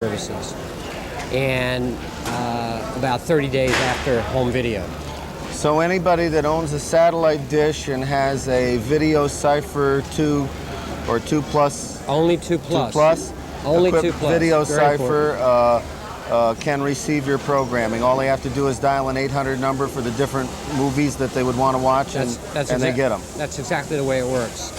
services, and about 30 days after home video. So anybody that owns a satellite dish and has a video cipher 2 or 2 plus, Only 2 plus. 2 plus, Only equipped 2 plus. video Very cipher can receive your programming. All they have to do is dial an 800 number for the different movies that they would want to watch, and they get them. That's exactly the way it works.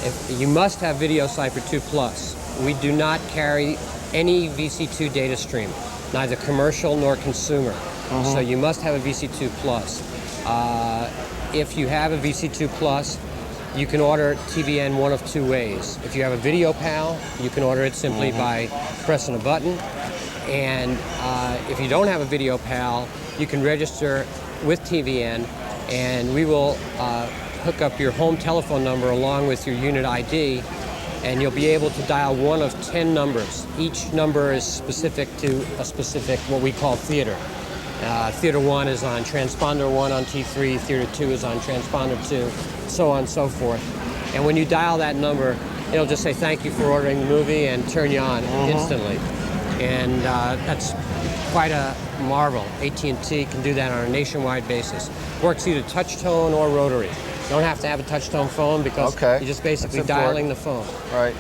If you must have video cipher 2 plus. We do not carry any VC2 data stream, neither commercial nor consumer. So you must have a VC2 plus. If you have a VC2 plus, you can order TVN one of 2 ways. If you have a Video Pal, you can order it simply by pressing a button. And if you don't have a Video Pal, you can register with TVN, and we will hook up your home telephone number along with your unit ID, and you'll be able to dial one of 10 numbers. Each number is specific to a specific, what we call theater. Theater 1 is on transponder 1 on T3, Theater 2 is on transponder 2, so on and so forth. And when you dial that number, it'll just say thank you for ordering the movie and turn you on instantly. And that's quite a marvel. AT&T can do that on a nationwide basis. Works either touch tone or rotary. You don't have to have a touch tone phone because you're just basically dialing the phone. Right.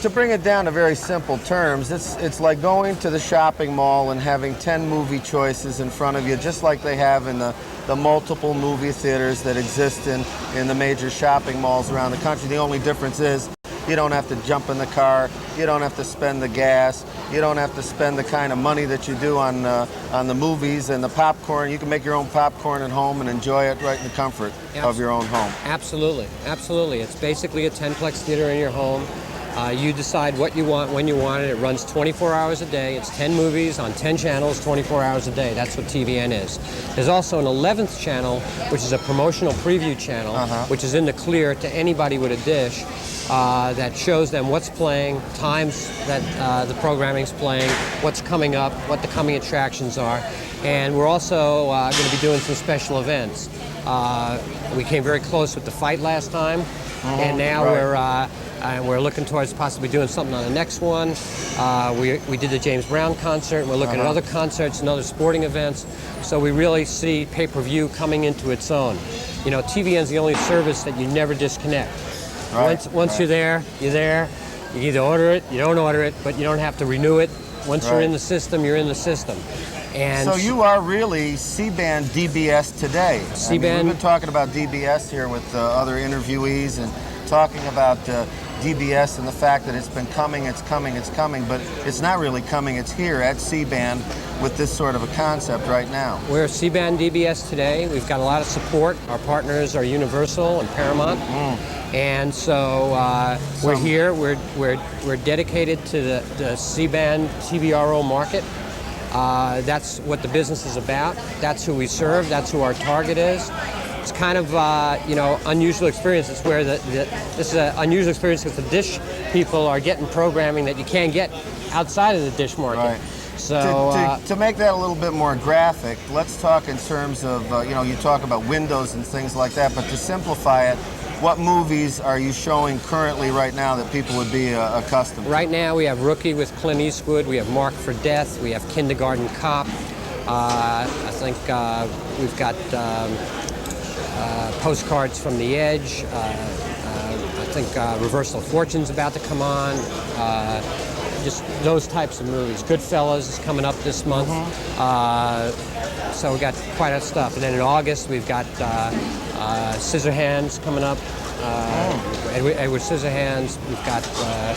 To bring it down to very simple terms, it's like going to the shopping mall and having 10 movie choices in front of you, just like they have in the multiple movie theaters that exist in the major shopping malls around the country. The only difference is you don't have to jump in the car, you don't have to spend the gas, you don't have to spend the kind of money that you do on the movies and the popcorn. You can make your own popcorn at home and enjoy it right in the comfort of your own home. Absolutely, absolutely. It's basically a 10-plex theater in your home. You decide what you want, when you want it. It runs 24 hours a day. It's 10 movies on 10 channels, 24 hours a day. That's what TVN is. There's also an 11th channel, which is a promotional preview channel, which is in the clear to anybody with a dish, that shows them what's playing, times that the programming's playing, what's coming up, what the coming attractions are. And we're also going to be doing some special events. We came very close with the fight last time, and now we're looking towards possibly doing something on the next one. We did the James Brown concert. We're looking at other concerts and other sporting events. So we really see pay-per-view coming into its own. You know, TVN's the only service that you never disconnect. Once you're there, you're there. You either order it, you don't order it, but you don't have to renew it. Once you're in the system, you're in the system. And so you are really C-band DBS today. C-band. We've been talking about DBS here with other interviewees and talking about DBS and the fact that it's been coming, it's coming, but it's not really coming. It's here at C-band with this sort of a concept right now. We're C-band DBS today. We've got a lot of support. Our partners are Universal and Paramount. And so we're here. We're dedicated to the C-band TVRO market. That's what the business is about. That's who we serve. That's who our target is. It's kind of unusual experience. It's where this is an unusual experience because the dish people are getting programming that you can't get outside of the dish market. Right. So to make that a little bit more graphic, let's talk in terms of you talk about windows and things like that. But to simplify it, what movies are you showing currently right now that people would be accustomed to? Right now we have Rookie with Clint Eastwood. We have Marked for Death. We have Kindergarten Cop. I think we've got Postcards from the Edge. I think Reversal of Fortune's about to come on. Just those types of movies. Goodfellas is coming up this month. So we got quite a stuff. And then in August we've got Scissorhands coming up. Edward Scissorhands. We've got.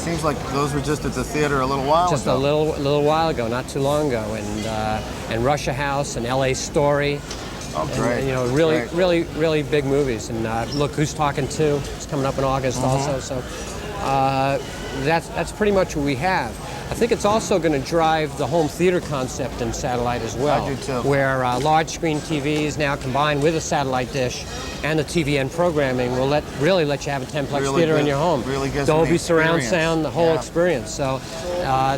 Seems like those were just at the theater a little while ago. Just a little while ago, not too long ago, and Russia House and L.A. Story. Oh, great! And, really big movies. And look, Who's Talking To? It's coming up in August also. So that's pretty much what we have. I think it's also going to drive the home theater concept in satellite as well. I do too. Where large screen TVs now combined with a satellite dish and the TVN programming will really let you have a 10-plex theater in your home. Really gives Dolby surround experience. sound, the whole experience. So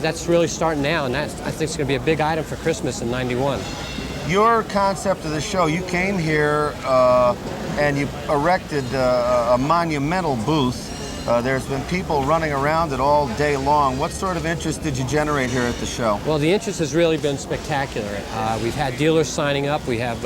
that's really starting now, and I think it's going to be a big item for Christmas in '91. Your concept of the show, you came here and you erected a monumental booth There's been people running around it all day long. What sort of interest did you generate here at the show? Well, the interest has really been spectacular. We've had dealers signing up. We have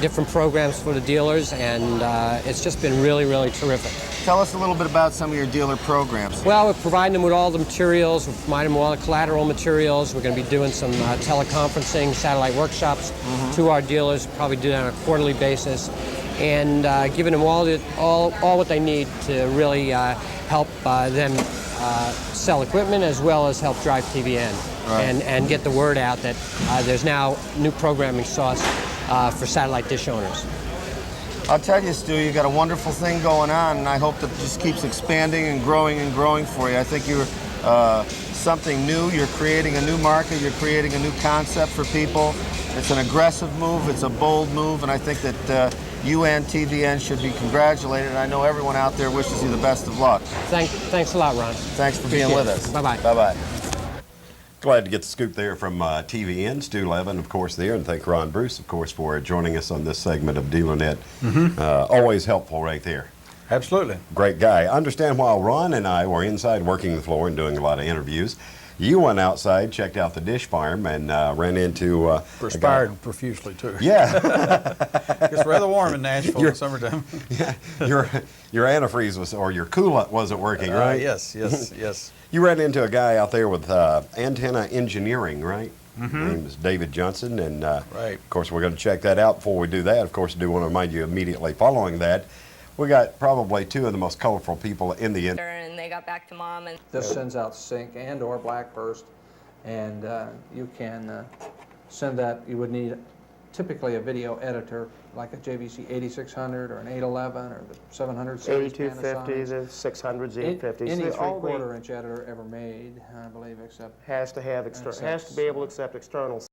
different programs for the dealers, and it's just been really, really terrific. Tell us a little bit about some of your dealer programs. Well, we're providing them with all the materials. We're providing them with all the collateral materials. We're going to be doing some teleconferencing, satellite workshops to our dealers. Probably do that on a quarterly basis, and giving them all what they need to really help them sell equipment as well as help drive TVN and get the word out that there's now new programming sauce for satellite dish owners. I'll tell you, Stu, you got a wonderful thing going on, and I hope that it just keeps expanding and growing for you. I think you're something new. You're creating a new market. You're creating a new concept for people. It's an aggressive move. It's a bold move, and I think that you and TVN should be congratulated. And I know everyone out there wishes you the best of luck. Thanks a lot, Ron. Thanks for being with us. Bye-bye. Bye-bye. Glad to get the scoop there from TVN. Stu Levin, of course, there, and thank Ron Bruce, of course, for joining us on this segment of DealerNet. Always helpful right there. Absolutely. Great guy. I understand while Ron and I were inside working the floor and doing a lot of interviews, you went outside, checked out the dish farm, and ran into Perspired profusely, too. Yeah. It's rather warm in Nashville in the summertime. Yeah. Your antifreeze was, or your coolant wasn't working, right? Yes. You ran into a guy out there with Antenna Engineering, right? His name is David Johnson, and Right. of course we're going to check that out. Before we do that, of course, I do want to remind you immediately following that, we got probably two of the most colorful people in the industry. And they got back to Mom, and This sends out sync and or black burst, and you can send that. You would need typically a video editor like a JVC 8600 or an 811 or the 700 series 8250, Panasonic. the 600s, Any 850s. All the- 3/4 inch editor ever made, I believe, except has to have has to be able to accept external